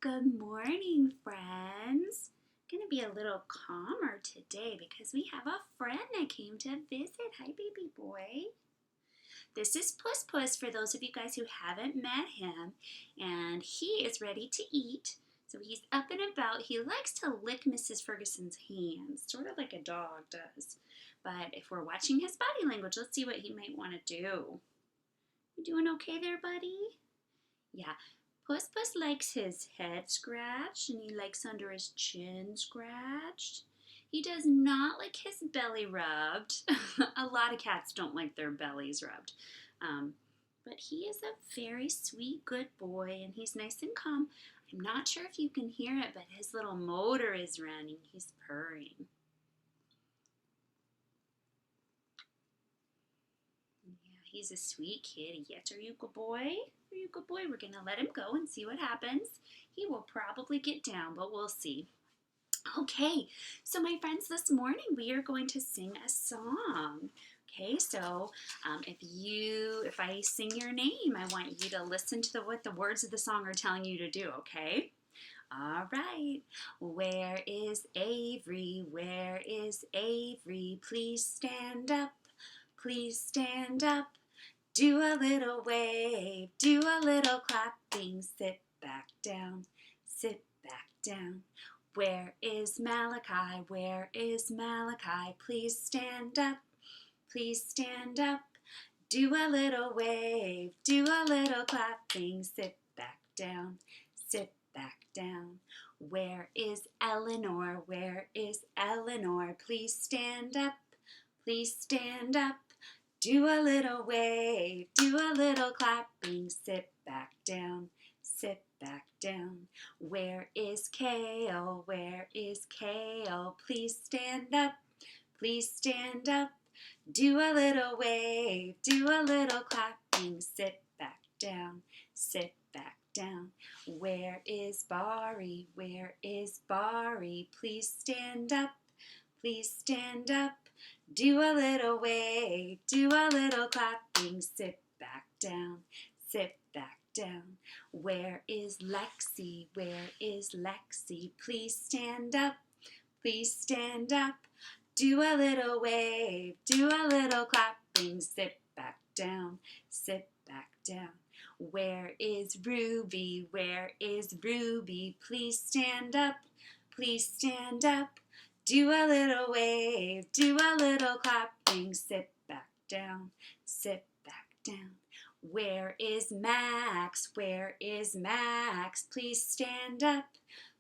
Good morning, friends. Going to be a little calmer today because we have a friend that came to visit. Hi, baby boy. This is Puss Puss for those of you guys who haven't met him, and he is ready to eat. So he's up and about. He likes to lick Mrs. Ferguson's hands, sort of like a dog does. But if we're watching his body language, let's see what he might want to do. You doing okay there, buddy? Yeah. Puss Puss likes his head scratched, and he likes under his chin scratched. He does not like his belly rubbed. A lot of cats don't like their bellies rubbed. But he is a very sweet, good boy, and he's nice and calm. I'm not sure if you can hear it, but his little motor is running. He's purring. Yeah, he's a sweet kitty. Yes, are you a good boy? Are you a good boy? We're going to let him go and see what happens. He will probably get down, but we'll see. Okay, so my friends, this morning we are going to sing a song. Okay, so if I sing your name, I want you to listen to what the words of the song are telling you to do, okay? All right. Where is Avery? Where is Avery? Please stand up. Please stand up. Do a little wave. Do a little clapping. Sit back down. Sit back down. Where is Malachi? Where is Malachi? Please stand up. Please stand up. Do a little wave. Do a little clapping. Sit back down. Sit back down. Where is Eleanor? Where is Eleanor? Please stand up. Please stand up. Do a little wave. Do a little clapping. Sit back down. Sit back down. Where is Kale? Where is Kale? Please stand up. Please stand up. Do a little wave. Do a little clapping. Sit back down. Sit back down. Where is Bari? Where is Bari? Please stand up. Please stand up. Do a little wave. Do a little clapping. Sit back down. Sit back down. Where is Lexi? Where is Lexi? Please stand up. Please stand up. Do a little wave. Do a little clapping. Sit back down. Sit back down. Where is Ruby? Where is Ruby? Please stand up. Please stand up. Do a little wave. Do a little clapping. Sit back down. Sit back down. Where is Max? Where is Max? Please stand up.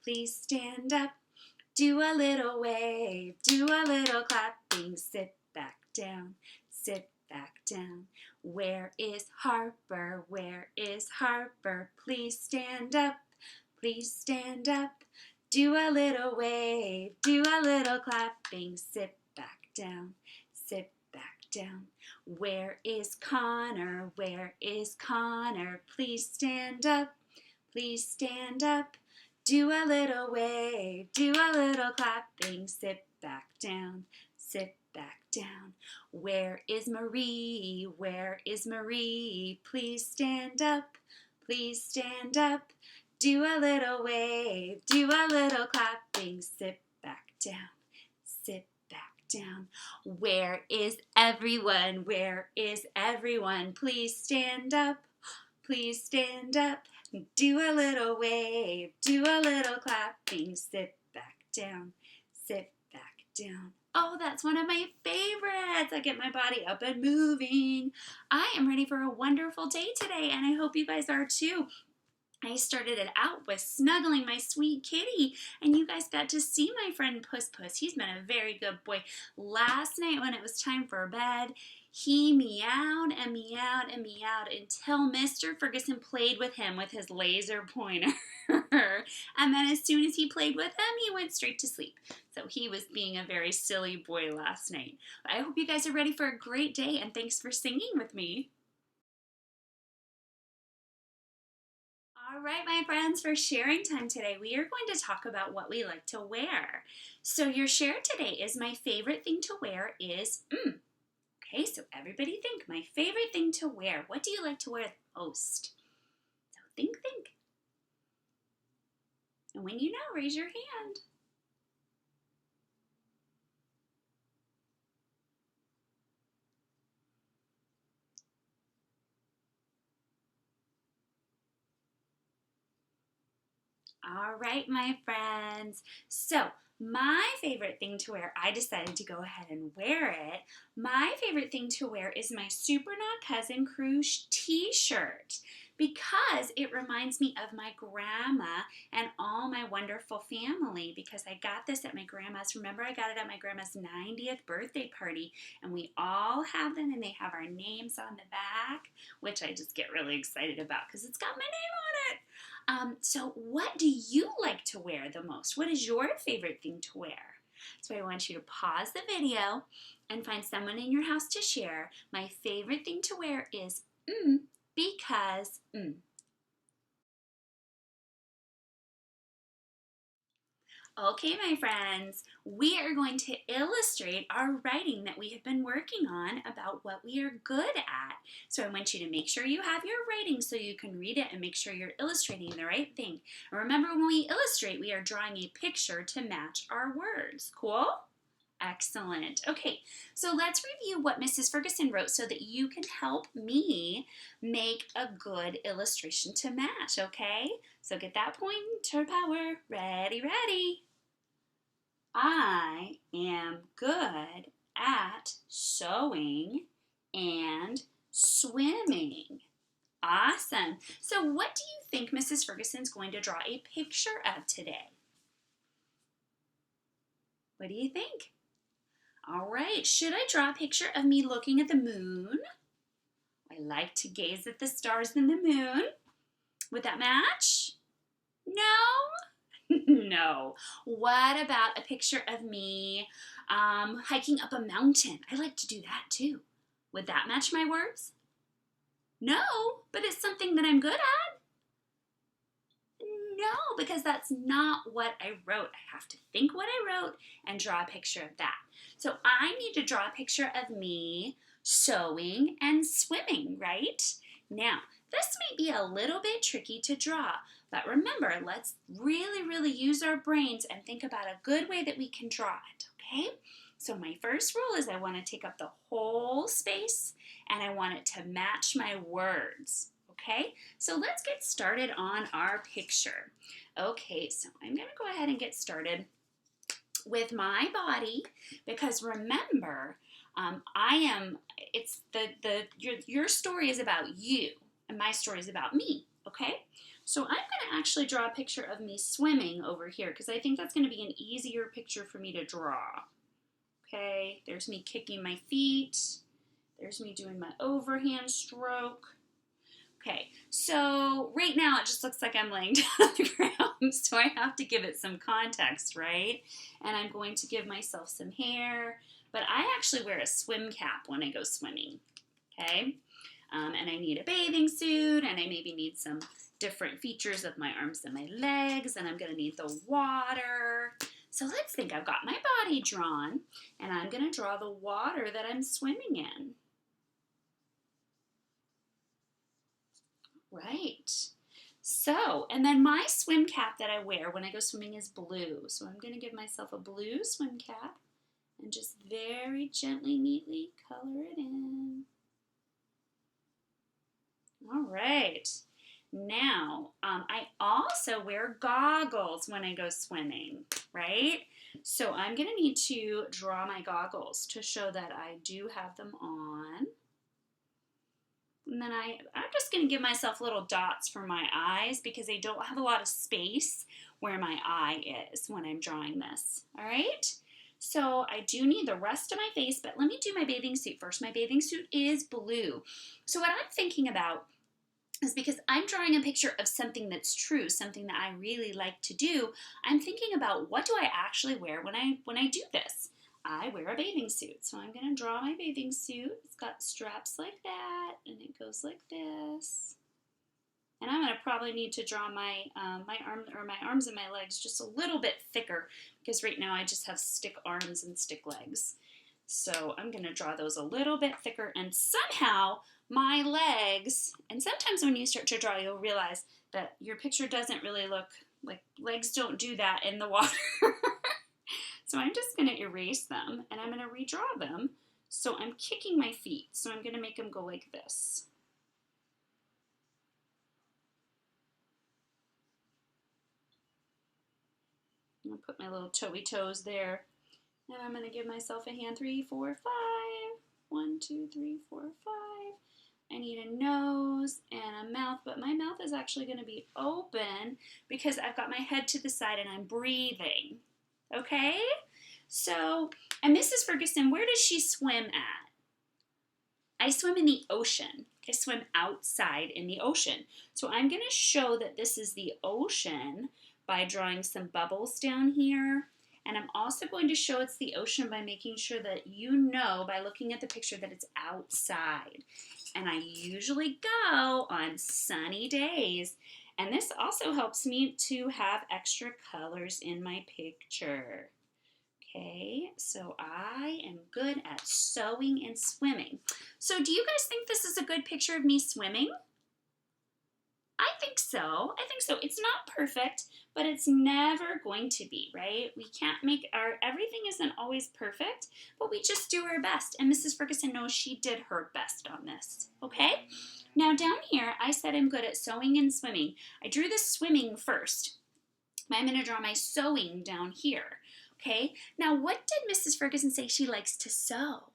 Please stand up. Do a little wave. Do a little clapping. Sit back down. Sit back down. Where is Harper? Where is Harper? Please stand up. Please stand up. Do a little wave. Do a little clapping. Sit back down. Sit back down. Where is Connor? Where is Connor? Please stand up. Please stand up. Do a little wave. Do a little clapping. Sit back down. Sit back down. Where is Marie? Where is Marie? Please stand up. Please stand up. Do a little wave. Do a little clapping. Sit back down. Sit back down. Where is everyone? Where is everyone? Please stand up. Please stand up. Do a little wave. Do a little clapping. Sit back down. Sit back down. Oh, that's one of my favorites. I get my body up and moving. I am ready for a wonderful day today, and I hope you guys are too. I started it out with snuggling my sweet kitty, and you guys got to see my friend Puss Puss. He's been a very good boy. Last night when it was time for bed, he meowed and meowed and meowed until Mr. Ferguson played with him with his laser pointer. And then as soon as he played with him, he went straight to sleep. So he was being a very silly boy last night. I hope you guys are ready for a great day, and thanks for singing with me. All right, my friends, for sharing time today, we are going to talk about what we like to wear. So your share today is my favorite thing to wear is, okay, so everybody think, my favorite thing to wear. What do you like to wear the most? So think. And when you know, raise your hand. All right, my friends. So, my favorite thing to wear, I decided to go ahead and wear it. My favorite thing to wear is my Super Not Cousin Crew t-shirt because it reminds me of my grandma and all my wonderful family because I got this at my grandma's. Remember, I got it at my grandma's 90th birthday party, and we all have them, and they have our names on the back, which I just get really excited about because it's got my name on it. So what do you like to wear the most? What is your favorite thing to wear? So I want you to pause the video and find someone in your house to share. My favorite thing to wear is because. Okay, my friends, we are going to illustrate our writing that we have been working on about what we are good at. So I want you to make sure you have your writing so you can read it and make sure you're illustrating the right thing. And remember, when we illustrate, we are drawing a picture to match our words. Cool? Excellent. Okay, so let's review what Mrs. Ferguson wrote so that you can help me make a good illustration to match, okay? So get that pointer power. Ready, ready. I am good at sewing and swimming. Awesome. So what do you think Mrs. Ferguson's going to draw a picture of today? What do you think? All right, should I draw a picture of me looking at the moon? I like to gaze at the stars and the moon. Would that match? No? No. What about a picture of me hiking up a mountain? I like to do that too. Would that match my words? No, but it's something that I'm good at. No, because that's not what I wrote. I have to think what I wrote and draw a picture of that. So I need to draw a picture of me sewing and swimming, right? Now, this may be a little bit tricky to draw, but remember, let's really use our brains and think about a good way that we can draw it, okay? So my first rule is I want to take up the whole space and I want it to match my words, okay? So let's get started on our picture. Okay, so I'm going to go ahead and get started with my body because remember, your story is about you and my story is about me, okay? So I'm going to actually draw a picture of me swimming over here because I think that's going to be an easier picture for me to draw. Okay, there's me kicking my feet. There's me doing my overhand stroke. Okay, so right now it just looks like I'm laying down on the ground, so I have to give it some context, right? And I'm going to give myself some hair, but I actually wear a swim cap when I go swimming, okay? And I need a bathing suit, and I maybe need some different features of my arms and my legs, and I'm going to need the water. So let's think. I've got my body drawn, and I'm going to draw the water that I'm swimming in. Right. So, and then my swim cap that I wear when I go swimming is blue. So I'm going to give myself a blue swim cap and just very gently, neatly color it in. All right. Now, I also wear goggles when I go swimming, right? So I'm going to need to draw my goggles to show that I do have them on. And then I'm just going to give myself little dots for my eyes because I don't have a lot of space where my eye is when I'm drawing this, all right? So I do need the rest of my face, but let me do my bathing suit first. My bathing suit is blue. So what I'm thinking about is because I'm drawing a picture of something that's true, something that I really like to do, I'm thinking about what do I actually wear when I do this. I wear a bathing suit, so I'm going to draw my bathing suit. It's got straps like that, and it goes like this. And I'm going to probably need to draw my arms and my legs just a little bit thicker because right now I just have stick arms and stick legs. So I'm going to draw those a little bit thicker, and somehow my legs, and sometimes when you start to draw, you'll realize that your picture doesn't really look Like, legs don't do that in the water. So I'm just going to erase them, and I'm going to redraw them. So I'm kicking my feet. So I'm going to make them go like this. I'm going to put my little toey toes there. And I'm going to give myself a hand. 3, 4, 5. 1, 2, 3, 4, 5. I need a nose and a mouth, but my mouth is actually going to be open because I've got my head to the side and I'm breathing. Okay? So, and Mrs. Ferguson, where does she swim at? I swim in the ocean. I swim outside in the ocean. So I'm going to show that this is the ocean by drawing some bubbles down here. And I'm also going to show it's the ocean by making sure that you know by looking at the picture that it's outside. And I usually go on sunny days. And this also helps me to have extra colors in my picture. Okay, so I am good at sewing and swimming. So do you guys think this is a good picture of me swimming? I think so. I think so. It's not perfect, but it's never going to be, right? We can't make everything isn't always perfect, but we just do our best. And Mrs. Ferguson knows she did her best on this, okay? Now down here, I said I'm good at sewing and swimming. I drew the swimming first. I'm going to draw my sewing down here, okay? Now what did Mrs. Ferguson say she likes to sew?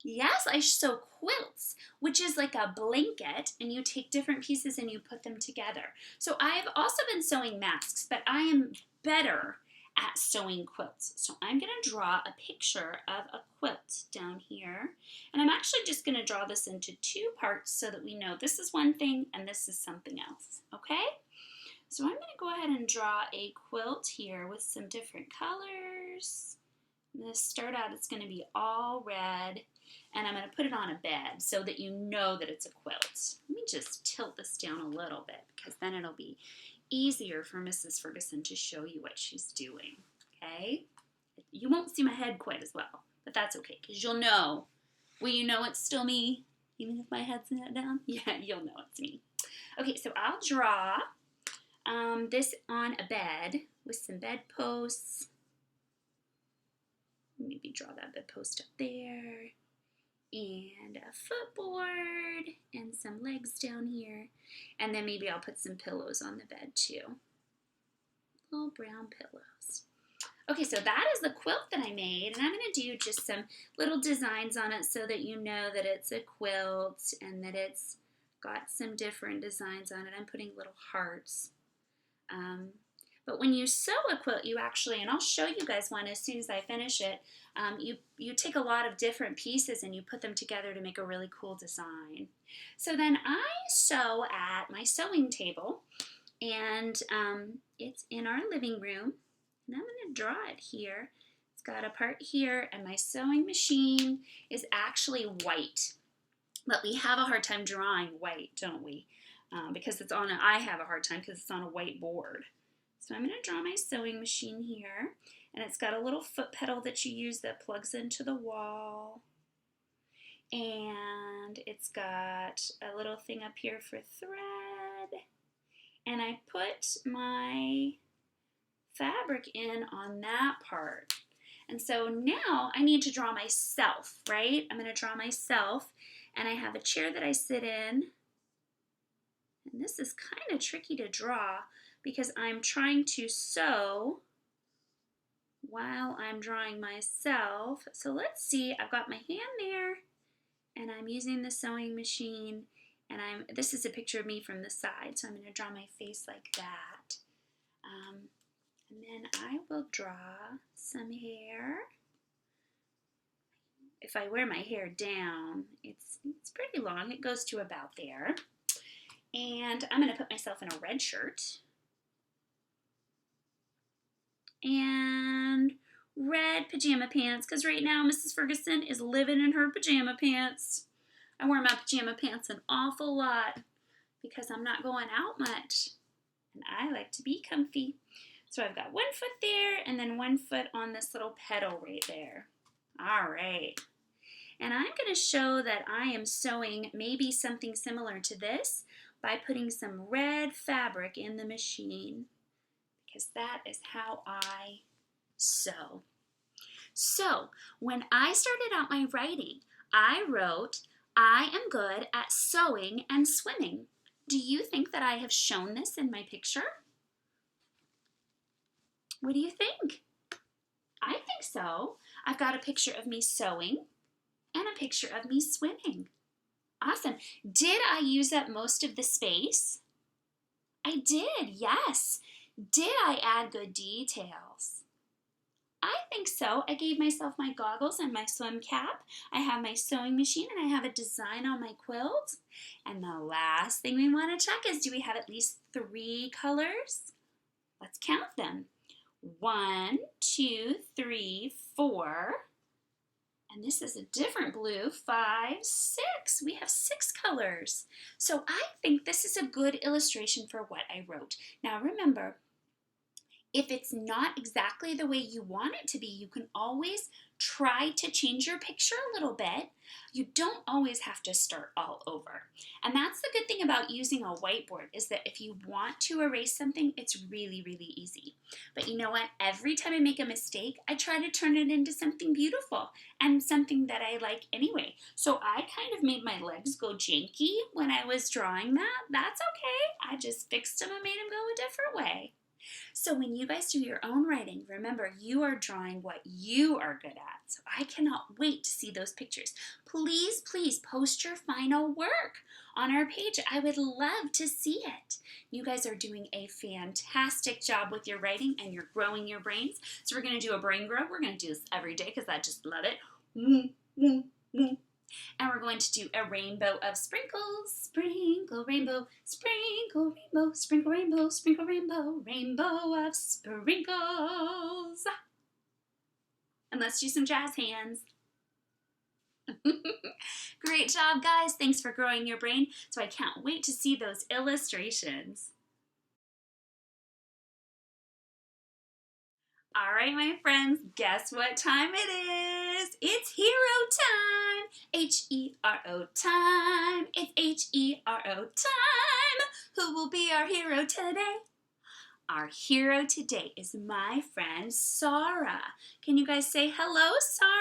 Yes, I sew quilts, which is like a blanket, and you take different pieces and you put them together. So I've also been sewing masks, but I am better at sewing quilts. So I'm going to draw a picture of a quilt down here, and I'm actually just going to draw this into 2 parts so that we know this is one thing and this is something else, okay? So I'm going to go ahead and draw a quilt here with some different colors. I'm going to start out, it's going to be all red. And I'm going to put it on a bed so that you know that it's a quilt. Let me just tilt this down a little bit because then it'll be easier for Mrs. Ferguson to show you what she's doing, okay? You won't see my head quite as well, but that's okay because you'll know. Will you know it's still me even if my head's not down? Yeah, you'll know it's me. Okay, so I'll draw this on a bed with some bedposts. Maybe draw that bedpost up there. And a footboard and some legs down here. And then maybe I'll put some pillows on the bed too. Little brown pillows. Okay, so that is the quilt that I made, and I'm going to do just some little designs on it so that you know that it's a quilt and that it's got some different designs on it. I'm putting little hearts. But when you sew a quilt, you actually, and I'll show you guys one as soon as I finish it, you take a lot of different pieces and you put them together to make a really cool design. So then I sew at my sewing table, and it's in our living room, and I'm going to draw it here. It's got a part here, and my sewing machine is actually white, but we have a hard time drawing white, don't we? Because it's on I have a hard time because it's on a white board. So I'm going to draw my sewing machine here, and it's got a little foot pedal that you use that plugs into the wall, and it's got a little thing up here for thread, and I put my fabric in on that part. And so now I need to draw myself, right? I'm going to draw myself, and I have a chair that I sit in, and this is kind of tricky to draw because I'm trying to sew while I'm drawing myself. So let's see, I've got my hand there, and I'm using the sewing machine, and this is a picture of me from the side, so I'm going to draw my face like that. And then I will draw some hair. If I wear my hair down, it's pretty long. It goes to about there. And I'm going to put myself in a red shirt and red pajama pants, because right now Mrs. Ferguson is living in her pajama pants. I wear my pajama pants an awful lot because I'm not going out much, and I like to be comfy. So I've got 1 foot there and then 1 foot on this little pedal right there. All right. And I'm going to show that I am sewing maybe something similar to this by putting some red fabric in the machine, because that is how I sew. So when I started out my writing, I wrote, "I am good at sewing and swimming." Do you think that I have shown this in my picture? What do you think? I think so. I've got a picture of me sewing and a picture of me swimming. Awesome. Did I use up most of the space? I did, yes. Did I add good details? I think so. I gave myself my goggles and my swim cap. I have my sewing machine and I have a design on my quilt. And the last thing we want to check is, do we have at least 3 colors? Let's count them. 1, 2, 3, 4. And this is a different blue. 5, 6. We have 6 colors. So I think this is a good illustration for what I wrote. Now remember, if it's not exactly the way you want it to be, you can always try to change your picture a little bit. You don't always have to start all over. And that's the good thing about using a whiteboard, is that if you want to erase something, it's really, really easy. But you know what? Every time I make a mistake, I try to turn it into something beautiful and something that I like anyway. So I kind of made my legs go janky when I was drawing that. That's okay. I just fixed them and made them go a different way. So when you guys do your own writing, remember, you are drawing what you are good at. So I cannot wait to see those pictures. Please, please post your final work on our page. I would love to see it. You guys are doing a fantastic job with your writing and you're growing your brains. So we're going to do a brain grow. We're going to do this every day because I just love it. And we're going to do a rainbow of sprinkles. Sprinkle rainbow, sprinkle rainbow, sprinkle rainbow, sprinkle rainbow, rainbow of sprinkles. And let's do some jazz hands. Great job, guys. Thanks for growing your brain. So I can't wait to see those illustrations. All right, my friends, guess what time it is? It's hero time. H-E-R-O time. It's H-E-R-O time. Who will be our hero today? Our hero today is my friend Sarah. Can you guys say hello, Sarah?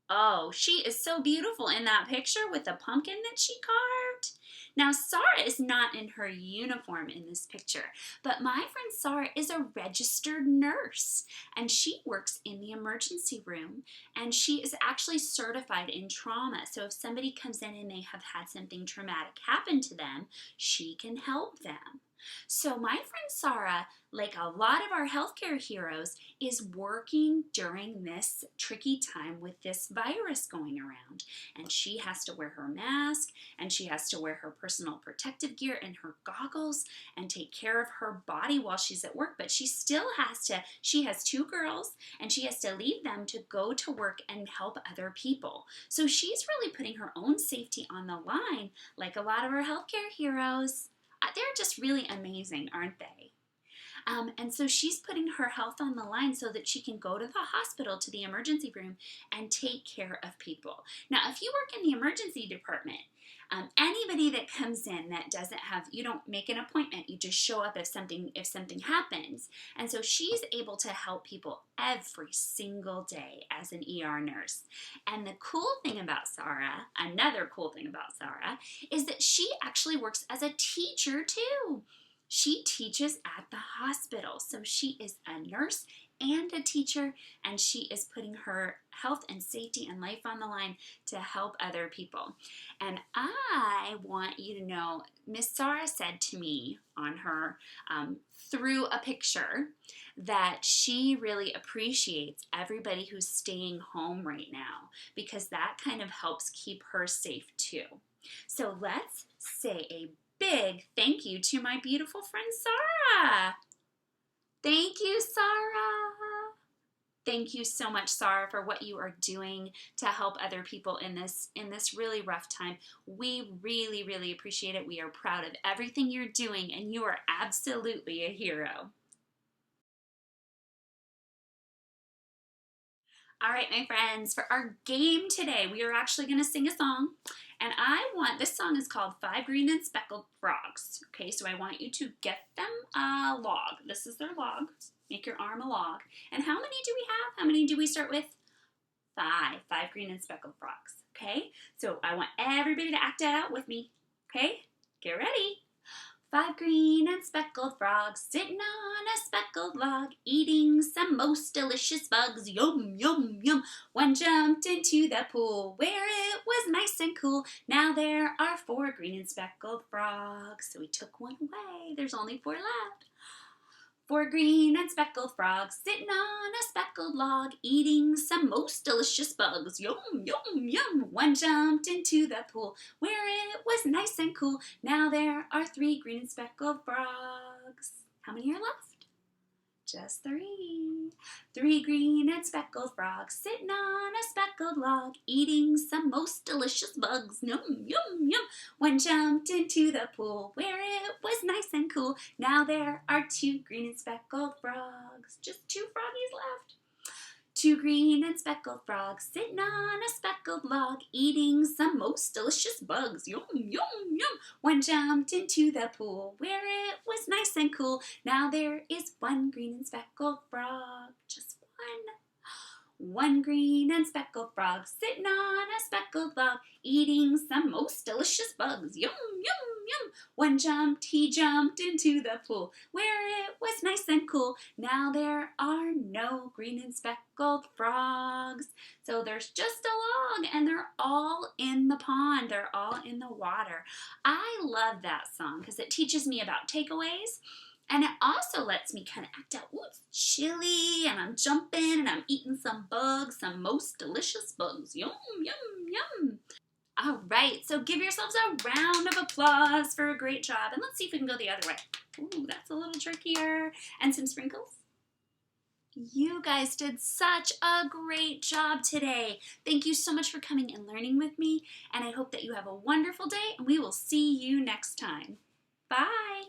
Oh, she is so beautiful in that picture with the pumpkin that she carved. Now, Sarah is not in her uniform in this picture, but my friend Sarah is a registered nurse, and she works in the emergency room, and she is actually certified in trauma. So if somebody comes in and they have had something traumatic happen to them, she can help them. So my friend Sarah, like a lot of our healthcare heroes, is working during this tricky time with this virus going around. And she has to wear her mask, and she has to wear her personal protective gear and her goggles and take care of her body while she's at work. But she still has to, she has 2 girls, and she has to leave them to go to work and help other people. So she's really putting her own safety on the line, like a lot of our healthcare heroes. They're just really amazing, aren't they? And so she's putting her health on the line so that she can go to the hospital, to the emergency room, and take care of people. Now, if you work in the emergency department, anybody that comes in that doesn't have, you don't make an appointment, you just show up if something happens. And so she's able to help people every single day as an ER nurse. And the cool thing about Sarah, another cool thing about Sarah, is that she actually works as a teacher too. She teaches at the hospital, so she is a nurse and a teacher, and she is putting her health and safety and life on the line to help other people. And I want you to know, Miss Sarah said to me on her, through a picture, that she really appreciates everybody who's staying home right now, because that kind of helps keep her safe too. So let's say a big thank you to my beautiful friend Sarah. Thank you, Sarah. Thank you so much, Sarah, for what you are doing to help other people in this really rough time. We really, really appreciate it. We are proud of everything you're doing, and you are absolutely a hero. All right, my friends, for our game today, we are actually going to sing a song, and this song is called Five Green and Speckled Frogs. Okay, so I want you to get them a log. This is their log. Make your arm a log. And how many do we have? How many do we start with? Five. Five green and speckled frogs. Okay, so I want everybody to act it out with me. Okay, get ready. Five green and speckled frogs sitting on a speckled log, eating some most delicious bugs. Yum, yum, yum. One jumped into the pool where it was nice and cool. Now there are four green and speckled frogs. So we took one away. There's only four left. Four green and speckled frogs sitting on a speckled log, eating some most delicious bugs. Yum, yum, yum. One jumped into the pool where it was nice and cool. Now there are three green and speckled frogs. How many are left? Just three. Three green and speckled frogs sitting on a speckled log, eating some most delicious bugs. Yum, yum, yum. One jumped into the pool where it was nice and cool. Now there are two green and speckled frogs. Just two froggies left. Two green and speckled frogs sitting on a speckled log, eating some most delicious bugs. Yum, yum, yum. One jumped into the pool where it was nice and cool. Now there is one green and speckled frog. Just one. One green and speckled frog sitting on a speckled log, eating some most delicious bugs. Yum, yum, yum. He jumped into the pool where it was nice and cool. Now there are no green and speckled frogs. So there's just a log, and they're all in the pond. They're all in the water. I love that song because it teaches me about takeaways. And it also lets me kind of act out, ooh, it's chilly, and I'm jumping, and I'm eating some bugs, some most delicious bugs. Yum, yum, yum. All right, so give yourselves a round of applause for a great job. And let's see if we can go the other way. Ooh, that's a little trickier. And some sprinkles. You guys did such a great job today. Thank you so much for coming and learning with me. And I hope that you have a wonderful day, and we will see you next time. Bye.